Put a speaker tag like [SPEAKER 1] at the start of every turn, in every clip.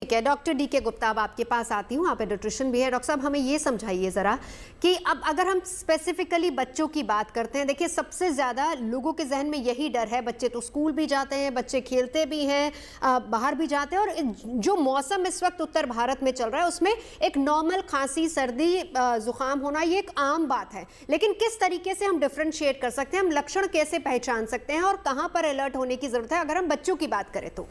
[SPEAKER 1] ठीक है, doctor DK Gupta, अब आपके पास आती हूँ, आप न्यूट्रिशन भी है। डॉक्टर साहब, हमें ये समझाइए ज़रा कि अब अगर हम स्पेसिफिकली बच्चों की बात करते हैं, देखिए सबसे ज़्यादा लोगों के जहन में यही डर है, बच्चे तो स्कूल भी जाते हैं, बच्चे खेलते भी हैं, बाहर भी जाते हैं, और जो मौसम इस वक्त उत्तर भारत में चल रहा है उसमें एक नॉर्मल खांसी, सर्दी, जुकाम होना ये एक आम बात है। लेकिन किस तरीके से हम डिफ्रेंशिएट कर सकते हैं, हम लक्षण कैसे पहचान सकते हैं और कहाँ पर अलर्ट होने की ज़रूरत है अगर हम बच्चों की बात करें तो?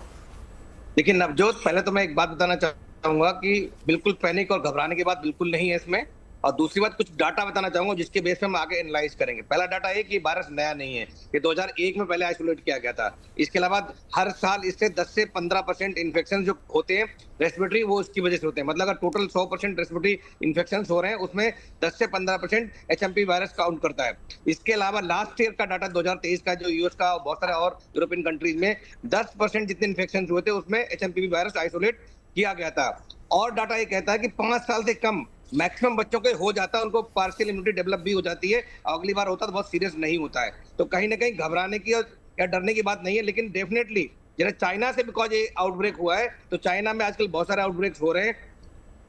[SPEAKER 2] देखिए नवजोत, पहले तो मैं एक बात बताना चाहूंगा कि बिल्कुल पैनिक और घबराने की बात बिल्कुल नहीं है इसमें। और दूसरी बात, कुछ डाटा बताना चाहूंगा जिसके बेस पे हम आगे एनालाइज करेंगे। पहला डाटा है कि वायरस नया नहीं है, ये 2001 में पहले आइसोलेट किया गया था। इसके अलावा हर साल इससे 10 से 15% इन्फेक्शन जो होते हैं रेस्पिरेटरी, वो उसकी वजह से होते हैं। मतलब अगर टोटल 100% रेस्पिरेटरी इन्फेक्शन हो रहे हैं, उसमें 10 से 15% एचएमपी वायरस काउंट करता है। इसके अलावा लास्ट ईयर का डाटा 2023 का, जो यूएस का और बहुत सारे और यूरोपियन कंट्रीज में 10% जितने इन्फेक्शन हुए थे उसमें एचएमपी वायरस आइसोलेट किया गया था। और डाटा ये कहता है कि 5 साल से कम मैक्सिमम बच्चों को हो जाता है, उनको पार्शियल इम्यूनिटी डेवलप भी हो जाती है। अगली बार होता है तो बहुत सीरियस नहीं होता है। तो कहीं ना कहीं घबराने की या डरने की बात नहीं है। लेकिन डेफिनेटली जैसे चाइना से बिकॉज ये आउटब्रेक हुआ है, तो चाइना में आजकल बहुत सारे आउटब्रेक्स हो रहे हैं,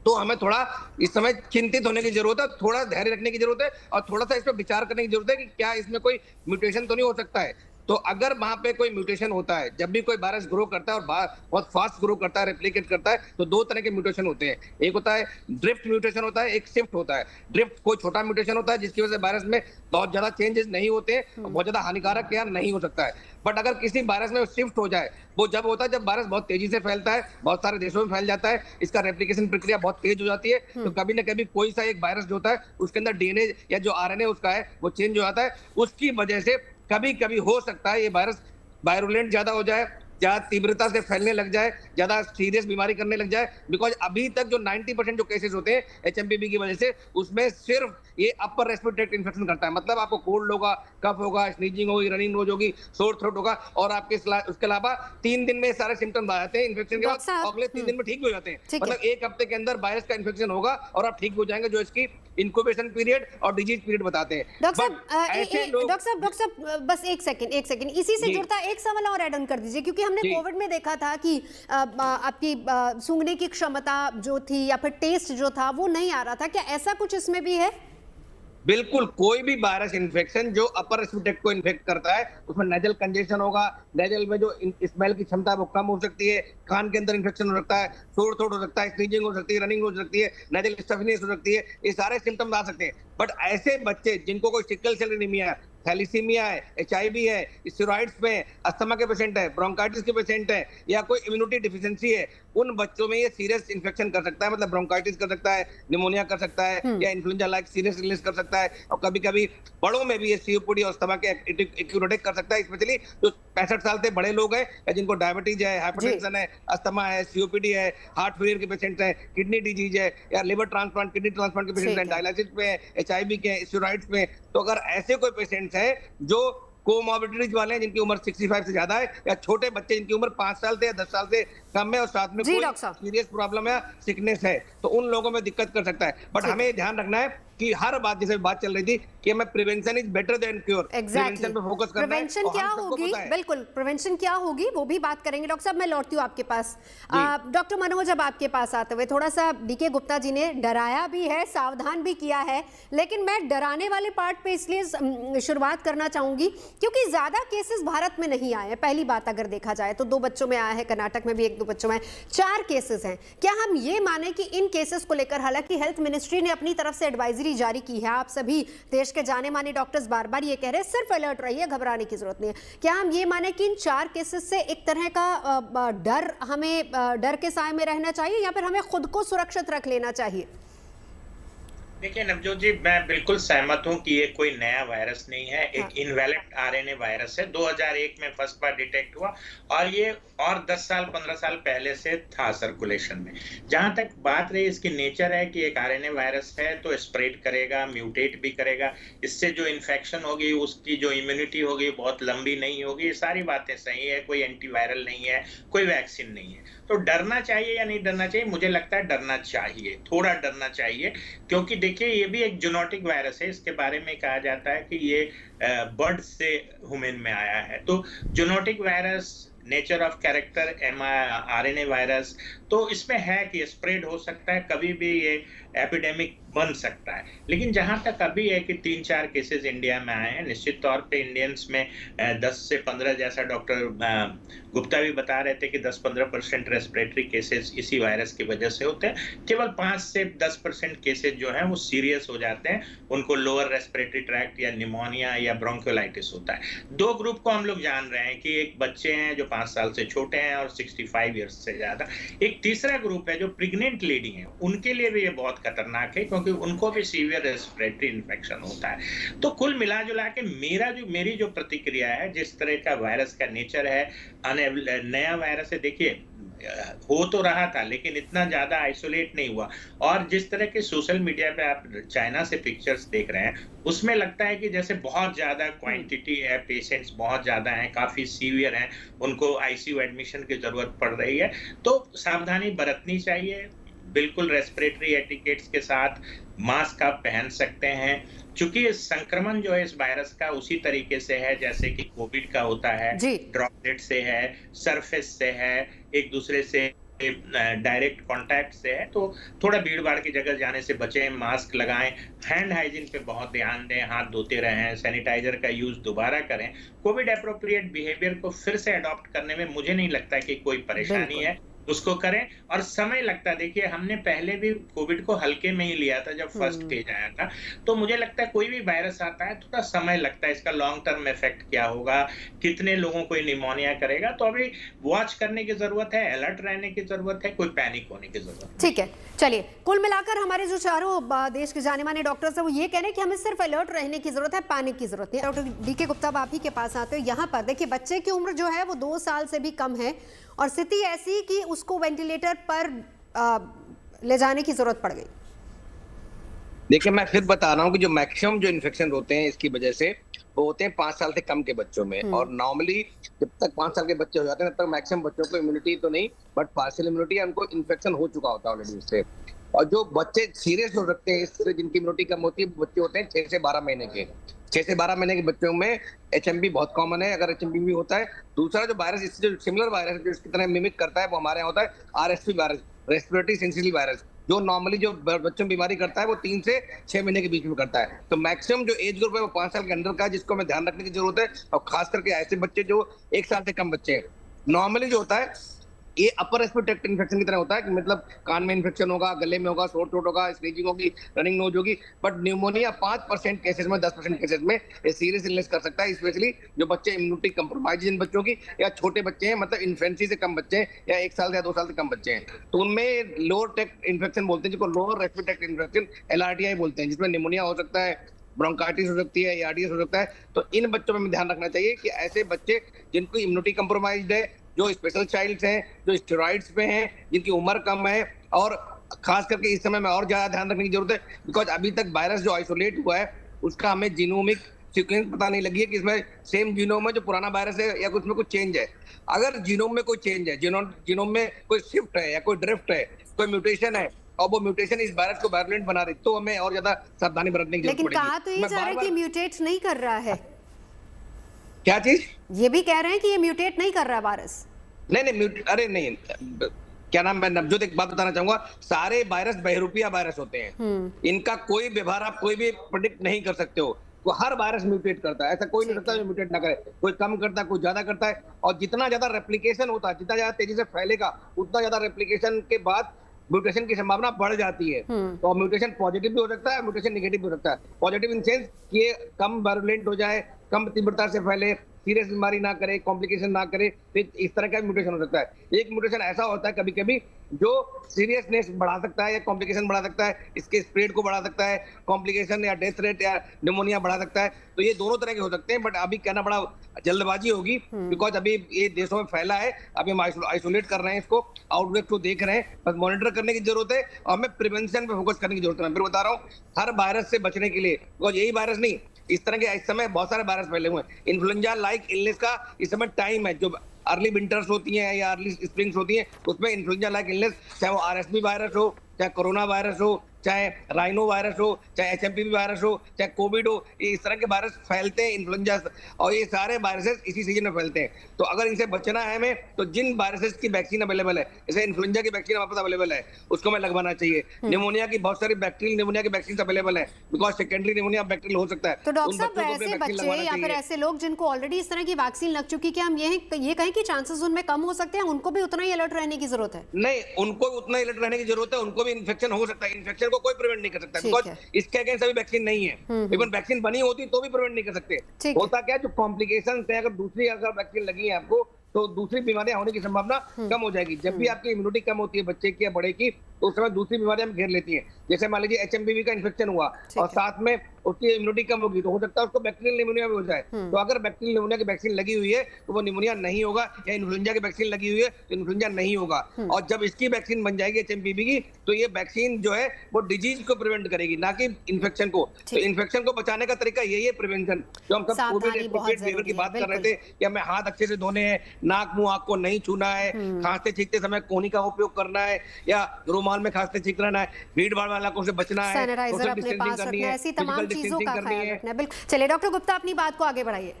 [SPEAKER 2] तो हमें थोड़ा इस समय चिंतित होने की जरूरत है, थोड़ा धैर्य रखने की जरूरत है और थोड़ा सा इस पर विचार करने की जरूरत है कि क्या इसमें कोई म्यूटेशन तो नहीं हो सकता है। तो अगर वहां पे कोई म्यूटेशन होता है, जब भी कोई वायरस ग्रो करता है और बहुत फास्ट ग्रो करता है, रेप्लिकेट करता है, तो दो तरह के म्यूटेशन होते हैं। एक होता है ड्रिफ्ट म्यूटेशन होता है, एक शिफ्ट होता है। ड्रिफ्ट कोई छोटा म्यूटेशन होता है जिसकी वजह से वायरस में बहुत ज्यादा चेंजेस नहीं होते हैं, बहुत ज्यादा हानिकारक या नहीं हो सकता है। बट अगर किसी वायरस में शिफ्ट हो जाए, वो जब होता है जब वायरस बहुत तेजी से फैलता है, बहुत सारे देशों में फैल जाता है, इसका रेप्लिकेशन प्रक्रिया बहुत तेज हो जाती है, तो कभी ना कभी कोई सा एक वायरस जो होता है उसके अंदर डीएनए या जो आरएनए उसका है वो चेंज हो जाता है। उसकी वजह से कभी कभी हो सकता है ये वायरस वायरुलेंट ज्यादा हो जाए, ज्यादा तीव्रता से फैलने लग जाए, ज्यादा सीरियस बीमारी करने लग जाए। बिकॉज अभी तक जो 90% जो केसेस होते हैं एचएमपीवी की वजह से, उसमें सिर्फ ये अपर रेस्पिरेटरी ट्रैक्ट इन्फेक्शन करता है। मतलब आपको कोल्ड होगा, कफ होगा, स्नीजिंग होगी, रनिंग नोज होगी, सोर थ्रोट होगा, और आपके उसके अलावा 3 दिन में सारे सिम्टम्स आ जाते हैं इन्फेक्शन के बाद, अगले 3 दिन में ठीक भी हो जाते हैं। मतलब 1 हफ्ते के अंदर वायरस का इन्फेक्शन होगा और आप ठीक हो जाएंगे, जो इसकी इंक्यूबेशन पीरियड और डिजीज पीरियड बताते हैं।
[SPEAKER 1] डॉक्टर साहब बस एक सेकंड इसी से जुड़ता एक सवाल और ऐड ऑन कर दीजिए, क्योंकि हमने कोविड में देखा था कि आपकी सूंघने की क्षमता जो थी या फिर टेस्ट जो था वो नहीं आ रहा था। क्या ऐसा कुछ इसमें भी है?
[SPEAKER 2] बिल्कुल, कोई भी वायरस इन्फेक्शन जो अपर रेस्पिरेटरी ट्रैक्ट को इन्फेक्ट करता है उसमें नेजल कंजेशन होगा, नेजल में जो स्मेल की क्षमता है वो कम हो सकती है, कान के अंदर इन्फेक्शन हो सकता है, सोर थ्रोट हो सकता है, स्नीजिंग हो सकती है, रनिंग हो सकती है, नेजल स्टफनेस हो सकती है, ये सारे सिम्टम्स आ सकते हैं। बट ऐसे बच्चे जिनको कोई सिकल सेल एनीमिया, थैलीसीमिया है, एचआईवी है, स्टेरॉइड्स में अस्थमा के पेशेंट है, ब्रोंकाइटिस के पेशेंट है, या कोई इम्यूनिटी डिफिशिएंसी है, उन बच्चों में ये सीरियस इन्फेक्शन कर सकता है। मतलब ब्रोंकाइटिस कर सकता है, निमोनिया कर सकता है, या इन्फ्लुएंजा लाइक सीरियस इलनेस कर सकता है। और कभी कभी बड़ों में भी ये सीओपीडी और अस्थमा के एक्यूरेटिक कर सकता है, स्पेशली जो 65 साल से बड़े लोग हैं, या जिनको डायबिटीज है, हाइपरटेंशन है, अस्थमा है, सीओपीडी है, हार्ट फेलियर के पेशेंट हैं, किडनी डिजीज है, या लिवर ट्रांसप्लांट, किडनी ट्रांसप्लांट के पेशेंट हैं, डायलिसिस पे है, एचआईवी के, स्टेरॉइड्स में। तो अगर ऐसे कोई पेशेंट्स हैं जो कोमॉर्बिडिटीज वाले हैं, जिनकी उम्र 65 से ज्यादा है, या छोटे बच्चे जिनकी उम्र 5 साल से या 10 साल से कम है और साथ में कोई सीरियस प्रॉब्लम है, सिकनेस है, तो उन लोगों में दिक्कत कर सकता है। बट हमें ध्यान रखना है कि हर बात, जैसे बात चल रही थी कि हमें prevention is better than cure, prevention पे फोकस करना है।
[SPEAKER 1] प्रिवेंशन क्या होगी, बिल्कुल प्रिवेंशन क्या होगी वो भी बात करेंगे। डॉक्टर साहब मैं लौटती हूँ आपके पास। डॉक्टर मनोज, अब आपके पास आते हुए थोड़ा सा डीके गुप्ता जी ने डराया भी है, सावधान भी किया है, लेकिन मैं डराने वाले पार्ट पे इसलिए शुरुआत करना चाहूंगी क्योंकि ज्यादा केसेस भारत में नहीं आए हैं। पहली बात अगर देखा जाए तो 2 बच्चों में आया है, कर्नाटक में भी 1-2 बच्चों में 4 केसेस हैं। क्या हम ये माने कि इन केसेस को लेकर, हालांकि हेल्थ मिनिस्ट्री ने अपनी तरफ से एडवाइजरी जारी की है, आप सभी देश के जाने माने डॉक्टर्स बार बार ये कह रहे हैं सिर्फ अलर्ट रहिए, घबराने की जरूरत नहीं है। क्या हम ये माने कि इन 4 केसेस से एक तरह का डर, हमें डर के साए में रहना चाहिए या फिर हमें खुद को सुरक्षित रख लेना चाहिए?
[SPEAKER 3] देखिए नवजोत जी, मैं बिल्कुल सहमत हूं कि ये कोई नया वायरस नहीं है, एक इनवैलिड आरएनए वायरस है। 2001 में फर्स्ट बार डिटेक्ट हुआ और ये और 10 साल 15 साल पहले से था सर्कुलेशन में। जहां तक बात रही इसकी नेचर है कि एक आरएनए वायरस है तो स्प्रेड करेगा, म्यूटेट भी करेगा, इससे जो इन्फेक्शन होगी उसकी जो इम्यूनिटी होगी बहुत लंबी नहीं होगी। ये सारी बातें सही है, कोई एंटीवायरल नहीं है, कोई वैक्सीन नहीं है। तो डरना चाहिए या नहीं डरना चाहिए? मुझे लगता है डरना चाहिए, थोड़ा डरना चाहिए, क्योंकि देखिए ये भी एक जूनोटिक वायरस है। इसके बारे में कहा जाता है कि ये बर्ड से ह्यूमन में आया है। तो zoonotic virus, nature of character, RNA virus, तो इसमें है कि स्प्रेड हो सकता है, कभी भी ये एपिडेमिक बन सकता है। लेकिन जहां तक अभी है कि 3-4 केसेस इंडिया में आए हैं, निश्चित तौर पे इंडियंस में 10 से 15, जैसा डॉक्टर गुप्ता भी बता रहे थे कि 10-15% रेस्पिरेटरी केसेस इसी वायरस की वजह से होते हैं। केवल 5 से 10% केसेस जो हैं वो सीरियस हो जाते हैं, उनको लोअर रेस्पिरेटरी ट्रैक्ट या निमोनिया या ब्रोंकियोलाइटिस होता है। 2 ग्रुप को हम लोग जान रहे हैं कि एक बच्चे हैं जो 5 साल से छोटे हैं और 65 ईयर्स से ज्यादा। एक तीसरा ग्रुप है जो प्रेग्नेंट लेडी हैं, उनके लिए भी ये बहुत खतरनाक है क्योंकि उनको भी सीवियर रेस्पिरेटरी इन्फेक्शन होता है। तो कुल मिला जुला के मेरी जो प्रतिक्रिया है, जिस तरह का वायरस का नेचर है, नया वायरस है, देखिए हो तो रहा था लेकिन इतना ज्यादा आइसोलेट नहीं हुआ। और जिस तरह के सोशल मीडिया पे आप चाइना से पिक्चर्स देख रहे हैं, उसमें लगता है कि जैसे बहुत ज्यादा क्वांटिटी है, पेशेंट्स बहुत ज्यादा हैं, काफी सीवियर हैं, उनको आईसीयू एडमिशन की जरूरत पड़ रही है। तो सावधानी बरतनी चाहिए, बिल्कुल रेस्पिरेटरी एटिकेट्स के साथ मास्क आप पहन सकते हैं, क्योंकि संक्रमण जो है इस वायरस का उसी तरीके से है जैसे कि कोविड का होता है, ड्रॉपलेट से है, सरफेस से है, एक दूसरे से डायरेक्ट कांटेक्ट से है। तो थोड़ा भीड़ भाड़ की जगह जाने से बचें, मास्क लगाएं, हैंड हाइजीन पे बहुत ध्यान दें, हाथ धोते रहें, सैनिटाइजर का यूज दोबारा करें। कोविड एप्रोप्रिएट बिहेवियर को फिर से अडॉप्ट करने में मुझे नहीं लगता कि कोई परेशानी है, उसको करें। और समय लगता है, देखिए हमने पहले भी कोविड को हल्के में ही लिया था जब फर्स्ट फेज आया था, तो मुझे लगता है कोई भी वायरस आता है थोड़ा समय लगता है, इसका लॉन्ग टर्म इफेक्ट क्या होगा, कितने लोगों को निमोनिया करेगा, तो अभी वॉच करने की जरूरत है, अलर्ट रहने की जरूरत है, कोई पैनिक होने की जरूरत है।
[SPEAKER 1] ठीक है, चलिए कुल मिलाकर हमारे जो चारों देश के जाने माने डॉक्टर्स हैं वो ये कह रहे हैं कि हमें सिर्फ अलर्ट रहने की जरूरत है, पैनिक की जरूरत नहीं। डॉक्टर डीके गुप्ता, आप ही के पास आते हो। यहाँ पर देखिए बच्चे की उम्र जो है वो 2 साल से भी कम है और स्थिति ऐसी कि उसको वेंटिलेटर पर ले जाने की जरूरत पड़ गई।
[SPEAKER 2] देखिए मैं फिर बता रहा हूँ कि जो मैक्सिमम जो इन्फेक्शन होते हैं इसकी वजह से वो होते हैं 5 साल से कम के बच्चों में। और नॉर्मली जब तक 5 साल के बच्चे हो जाते हैं तब तक मैक्सिमम बच्चों को इम्यूनिटी तो नहीं बट पार्शियल इम्यूनिटी है, उनको इन्फेक्शन हो चुका होता है ऑलरेडी उससे। और जो बच्चे सीरियस हो सकते हैं इससे, जिनकी इम्यूनिटी कम होती है, बच्चे होते हैं 6 से 12 महीने के। 6 से 12 महीने के बच्चों में एचएमवी बहुत कॉमन है, अगर एचएमवी भी होता है। दूसरा जो वायरस, इससे जो सिमिलर वायरस है जो इसकी तरह मिमिक करता है, वो हमारे यहाँ होता है आरएसवी वायरस, रेस्पिरेटरी सिंसिटिव वायरस, जो नॉर्मली जो बच्चों में बीमारी करता है वो 3 से 6 महीने के बीच में करता है। तो मैक्सिमम जो एज ग्रुप है वो 5 साल के अंदर का है, जिसको हमें ध्यान रखने की जरूरत है। और खास करके ऐसे बच्चे जो 1 साल से कम बच्चे हैं। नॉर्मली जो होता है ये अपर रेस्पिरेटरी ट्रैक्ट इन्फेक्शन की तरह होता है कि मतलब कान में इन्फेक्शन होगा, गले में होगा, थ्रोट होगा, स्नीजिंग होगी, रनिंग नोज होगी। बट न्यूमोनिया 5% केसेस में, 10% केसेस में ये सीरियस इलनेस कर सकता है, स्पेशली जो बच्चे इम्यूनिटी कंप्रोमाइज जिन बच्चों की, या छोटे बच्चे हैं, मतलब इन्फेंसी से कम बच्चे हैं, या 1 साल या 2 साल से कम बच्चे हैं, तो उनमें लोअर ट्रैक्ट इन्फेक्शन बोलते हैं, जिसको lower respiratory tract infection LRTI बोलते हैं, जिसमें निमोनिया हो सकता है, ब्रोंकाइटिस हो सकती है, ARDS हो सकता है। तो इन बच्चों में ध्यान रखना चाहिए कि ऐसे बच्चे जिनको इम्यूनिटी कंप्रोमाइज्ड है, जो स्पेशल चाइल्ड्स हैं, जो स्टेरॉइड्स पे हैं, जिनकी उम्र कम है, और खास करके इस समय में और ज्यादा ध्यान रखने की जरूरत है, बिकॉज अभी तक वायरस जो आइसोलेट हुआ है उसका हमें जीनोमिक सीक्वेंस पता नहीं लगी है कि इसमें सेम जीनोम है जो पुराना वायरस है या उसमें कुछ चेंज है। अगर जीनोम में कोई चेंज है, जीनोम में कोई शिफ्ट है या कोई ड्रिफ्ट है, कोई म्यूटेशन है और वो म्यूटेशन इस वायरस को वायलेंट बना रही, तो हमें और ज्यादा सावधानी बरतने की जरूरत पड़ेगी।
[SPEAKER 1] लेकिन कहा तो ये जा रहा है कि म्यूटेट नहीं कर रहा है।
[SPEAKER 2] क्या चीज?
[SPEAKER 1] ये भी कह रहे हैं कि ये म्यूटेट नहीं कर रहा है वायरस।
[SPEAKER 2] नहीं, अरे नहीं, क्या नाम, मैं नवजोत एक बात बताना चाहूंगा, सारे वायरस बहरूपिया वायरस होते हैं, इनका कोई व्यवहार आप कोई भी प्रेडिक्ट नहीं कर सकते हो। तो हर वायरस म्यूटेट करता है, ऐसा कोई नहीं सकता जो म्यूटेट ना करे। कोई कम करता है, कोई ज्यादा करता है, और जितना ज्यादा रेप्लिकेशन होता है, जितना ज्यादा तेजी से फैलेगा, उतना ज्यादा रेप्लिकेशन के बाद म्यूटेशन की संभावना बढ़ जाती है। तो म्यूटेशन पॉजिटिव भी हो सकता है, म्यूटेशन नेगेटिव भी हो सकता है। पॉजिटिव इन सेंस कि ये कम वायलेंट हो जाए, कम तीव्रता से फैले, सीरियस बीमारी ना करे, कॉम्प्लिकेशन ना करे, तो इस तरह का म्यूटेशन हो सकता है। एक म्यूटेशन ऐसा होता है कभी कभी जो सीरियसनेस बढ़ा सकता है या कॉम्प्लिकेशन बढ़ा सकता है, इसके स्प्रेड को बढ़ा सकता है, कॉम्प्लिकेशन या डेथ रेट या निमोनिया बढ़ा सकता है। तो ये दोनों तरह के हो सकते हैं, बट अभी कहना बड़ा जल्दबाजी होगी, बिकॉज अभी ये देशों में फैला है, अभी हम आइसोलेट कर रहे हैं इसको, आउटब्रेक को देख रहे हैं, बस मॉनिटर करने की जरूरत है और हमें प्रिवेंशन पे फोकस करने की जरूरत है। मैं फिर बता रहा हूँ, हर वायरस से बचने के लिए, बिकॉज यही वायरस नहीं, इस तरह के इस समय बहुत सारे वायरस फैले हुए हैं। इन्फ्लुएंजा लाइक इलनेस का इस समय टाइम है, जो अर्ली विंटर्स होती हैं या अर्ली स्प्रिंग्स होती हैं, उसमें इन्फ्लुएंजा लाइक इलनेस, चाहे वो RSV वायरस हो, चाहे कोरोना वायरस हो, चाहे राइनो वायरस हो, चाहे एचएमपीवी वायरस हो, चाहे कोविड हो, ये इस तरह के वायरस फैलते हैं, इन्फ्लुएंजा, और ये सारे वायरसेस इसी सीजन में फैलते हैं। तो अगर इनसे बचना है हमें, तो जिन वायरसेस की वैक्सीन अवेलेबल है, जैसे इन्फ्लुएंजा की वैक्सीन हमारे पास अवेलेबल है, उसको हमें लगवाना चाहिए। निमोनिया की बहुत सारी बैक्टीरियल निमोनिया की वैक्सीन अवेलेबल है, बिकॉज सेकेंडरी निमोनिया बैक्टीरियल हो सकता है।
[SPEAKER 1] तो डॉक्टर
[SPEAKER 2] उन
[SPEAKER 1] साहब,
[SPEAKER 2] बच्चों को अपने
[SPEAKER 1] ऐसे
[SPEAKER 2] वैक्सीन
[SPEAKER 1] बच्चे
[SPEAKER 2] लगवाना
[SPEAKER 1] या फिर
[SPEAKER 2] चाहिए।
[SPEAKER 1] ऐसे लोग जिनको ऑलरेडी इस तरह की वैक्सीन लग चुकी है, क्या हम ये कहें कि चांसेस उनमें कम हो सकते हैं, उनको भी उतना ही अलर्ट रहने की जरूरत है?
[SPEAKER 2] नहीं, उनको उतना अलर्ट रहने की जरूरत है, उनको भी इन्फेक्शन हो सकता है, इन्फेक्शन को कोई प्रिवेंट नहीं कर सकता,
[SPEAKER 1] ठीक
[SPEAKER 2] बिकॉज
[SPEAKER 1] है।
[SPEAKER 2] इसके अगेंस्ट अभी वैक्सीन नहीं है। इवन वैक्सीन बनी होती तो भी प्रिवेंट नहीं कर सकते।
[SPEAKER 1] ठीक है।
[SPEAKER 2] होता क्या है, जो कॉम्प्लिकेशन है, अगर दूसरी अगर वैक्सीन लगी है आपको, तो दूसरी बीमारियां होने की संभावना कम हो जाएगी। जब भी आपकी इम्यूनिटी कम होती है बच्चे की या बड़े की, तो उस समय दूसरी बीमारियां हम घेर लेती हैं। जैसे मान लीजिए एचएमपीवी का इन्फेक्शन हुआ और साथ में उसकी इम्यूनिटी कम होगी, तो हो सकता है उसको बैक्टीरियल निमोनिया भी हो जाए। तो अगर बैक्टीरियल निमोनिया की वैक्सीन लगी हुई है तो वो निमोनिया नहीं होगा, या इन्फ्लुएंजा की वैक्सीन लगी हुई है तो इन्फ्लुएंजा नहीं होगा। और जब इसकी वैक्सीन बन जाएगी एचएमपीवी की, तो ये वैक्सीन जो है वो डिजीज को प्रिवेंट करेगी, ना कि इन्फेक्शन को। तो इन्फेक्शन को बचाने का तरीका यही है प्रिवेंशन, जो हम सब कोविड
[SPEAKER 1] सावधानी बहुत
[SPEAKER 2] बिहेवियर की
[SPEAKER 1] जरूरी
[SPEAKER 2] बात
[SPEAKER 1] है,
[SPEAKER 2] कर रहे थे कि हमें हाथ अच्छे से धोने हैं, नाक मुंह आंख को नहीं छूना है, खांसते छींकते समय कोहनी का उपयोग करना है, या रुमाल में खांसते छींक रहना है, भीड़ भाड़ वाला को से बचना है,
[SPEAKER 1] सैनिटाइजर
[SPEAKER 2] सोशल
[SPEAKER 1] अपने
[SPEAKER 2] डिस्टेंसिंग
[SPEAKER 1] पास
[SPEAKER 2] करनी
[SPEAKER 1] रखना है,
[SPEAKER 2] है,
[SPEAKER 1] ऐसी तमाम
[SPEAKER 2] फिजिकल
[SPEAKER 1] चीजों का
[SPEAKER 2] डिस्टेंसिंग करनी
[SPEAKER 1] ख्याल
[SPEAKER 2] है।
[SPEAKER 1] रखना है। बिल्कुल। चलिए डॉक्टर गुप्ता, अपनी बात को आगे बढ़ाइए।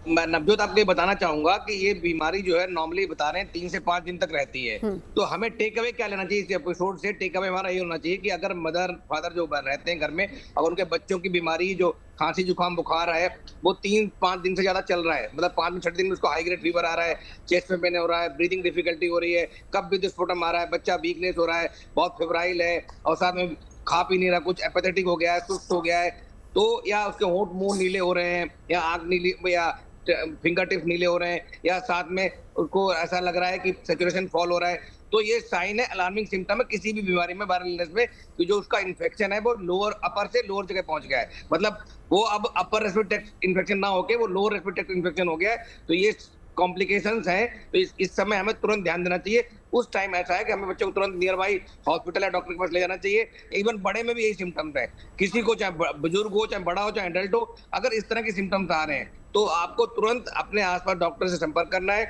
[SPEAKER 2] मैं नवजोत आपको ये बताना चाहूंगा कि ये बीमारी जो है नॉर्मली बता रहे हैं 3 से 5 दिन तक रहती है। तो हमें टेक अवे क्या लेना चाहिए इस एपिसोड से? टेक अवे हमारा ये होना चाहिए कि अगर मदर फादर जो रहते हैं घर में, अगर उनके बच्चों की बीमारी जो खांसी जुकाम बुखार है वो 3-5 दिन से ज्यादा चल रहा है, मतलब 5-6 दिन में उसको हाई ग्रेड फीवर आ रहा है, चेस्ट में पेन हो रहा है, ब्रीदिंग डिफिकल्टी हो रही है, कफ विस्फोटन आ रहा है, बच्चा वीकनेस हो रहा है, बहुत फेब्राइल है, और साथ में खा पी नहीं रहा, कुछ एपेथेटिक हो गया है, सुस्त हो गया है, तो या उसके होंठ मुंह नीले हो रहे हैं, या आंख नीली, या फिंगर टिप्स नीले हो रहे हैं, या साथ में उसको ऐसा लग रहा है कि सैचुरेशन फॉल हो रहा है, तो ये साइन है, अलार्मिंग सिम्टम है किसी भी बीमारी में, वायरल इलनेस में, कि जो उसका इन्फेक्शन है वो लोअर अपर से लोअर जगह पहुंच गया है, मतलब वो अब अपर रेस्पिरेटरी ट्रैक्ट इन्फेक्शन ना होके वो लोअर रेस्पिरेटरी ट्रैक्ट इन्फेक्शन हो गया है। तो ये कॉम्प्लिकेशंस हैं, तो इस समय हमें तुरंत ध्यान देना चाहिए। उस टाइम ऐसा है कि हमें बच्चों को तुरंत नियर बाई हॉस्पिटल या डॉक्टर के पास ले जाना चाहिए। इवन बड़े में भी यही सिम्टम्स है, किसी को चाहे बुजुर्ग हो, चाहे बड़ा हो, चाहे एडल्ट हो, अगर इस तरह के सिम्टम्स आ रहे हैं तो आपको तुरंत अपने आसपास डॉक्टर से संपर्क करना है।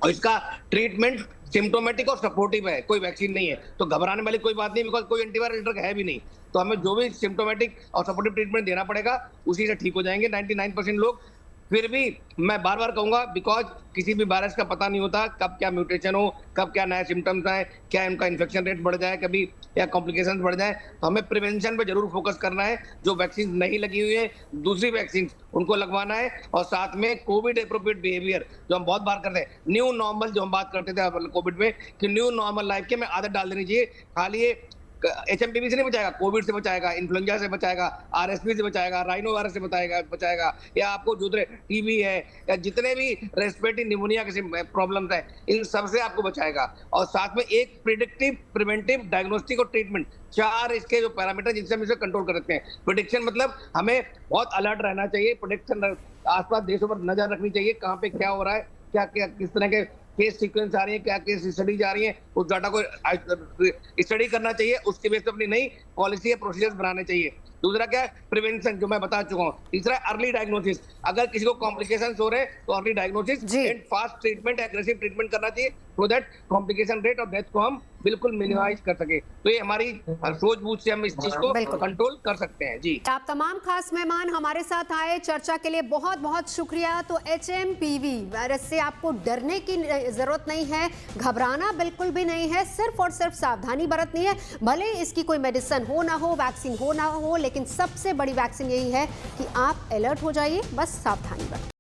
[SPEAKER 2] और इसका ट्रीटमेंट सिम्टोमेटिक और सपोर्टिव है, कोई वैक्सीन नहीं है, तो घबराने वाली कोई बात नहीं, बिकॉज कोई एंटीवायरल ड्रग है भी नहीं। तो हमें जो भी सिम्टोमेटिक और सपोर्टिव ट्रीटमेंट देना पड़ेगा, उसी से ठीक हो जाएंगे 99% लोग। फिर भी मैं बार बार कहूंगा, बिकॉज किसी भी वायरस का पता नहीं होता कब क्या म्यूटेशन हो, कब क्या नए सिम्टम्स आए, क्या इनका इन्फेक्शन रेट बढ़ जाए कभी, या कॉम्प्लिकेशंस बढ़ जाए, तो हमें प्रिवेंशन पे जरूर फोकस करना है। जो वैक्सीन नहीं लगी हुई है, दूसरी वैक्सीन उनको लगवाना है, और साथ में कोविड एप्रोप्रिएट बिहेवियर जो हम बहुत बार करते हैं, न्यू नॉर्मल जो हम बात करते थे कोविड में, कि न्यू नॉर्मल लाइफ की हमें आदत डाल देनी चाहिए। खाली ये एचएमपीवी से नहीं बचाएगा, कोविड से बचाएगा, इन्फ्लुएंजा से बचाएगा, आरएसपी से बचाएगा, राइनो वायरस से बचाएगा, या आपको दूसरे टीबी है, या जितने भी रेस्पिरेटरी निमोनिया के प्रॉब्लम्स है, इन सब से आपको बचाएगा। और साथ में एक प्रिडिक्टिव, प्रिवेंटिव, डायग्नोस्टिक और ट्रीटमेंट, 4 इसके जो पैरामीटर जिनसे हम इसे कंट्रोल कर सकते हैं। प्रोडिक्शन मतलब हमें बहुत अलर्ट रहना चाहिए, प्रोडिक्शन आसपास देशों पर नजर रखनी चाहिए, कहाँ पे क्या हो रहा है, क्या क्या किस तरह के केस सीक्वेंस आ रही है, क्या केस स्टडी जा रही है, उस डाटा को स्टडी करना चाहिए, उसके बेस पे अपनी नई पॉलिसी या प्रोसीजर्स बनाने चाहिए। दूसरा क्या है, प्रिवेंशन, जो मैं बता चुका हूँ। तीसरा, अर्ली डायग्नोसिस, अगर किसी को कॉम्प्लिकेशंस हो रहे हैं तो early diagnosis and fast treatment, aggressive treatment करना चाहिए, सो दैट कॉम्प्लिकेशन रेट और डेथ को हम बिल्कुल मिनिमाइज कर सके। तो ये हमारी सूझबूझ से हम इस चीज को कंट्रोल कर सकते हैं। जी,
[SPEAKER 1] आप तमाम खास मेहमान हमारे साथ आए चर्चा के लिए, बहुत बहुत शुक्रिया। तो एचएमपीवी वायरस से आपको डरने की जरूरत नहीं है, घबराना बिल्कुल भी नहीं है, सिर्फ और सिर्फ सावधानी बरतनी है। भले इसकी कोई मेडिसिन हो ना हो, वैक्सीन हो ना हो, लेकिन सबसे बड़ी वैक्सीन यही है कि आप अलर्ट हो जाइए, बस सावधानी बरतें।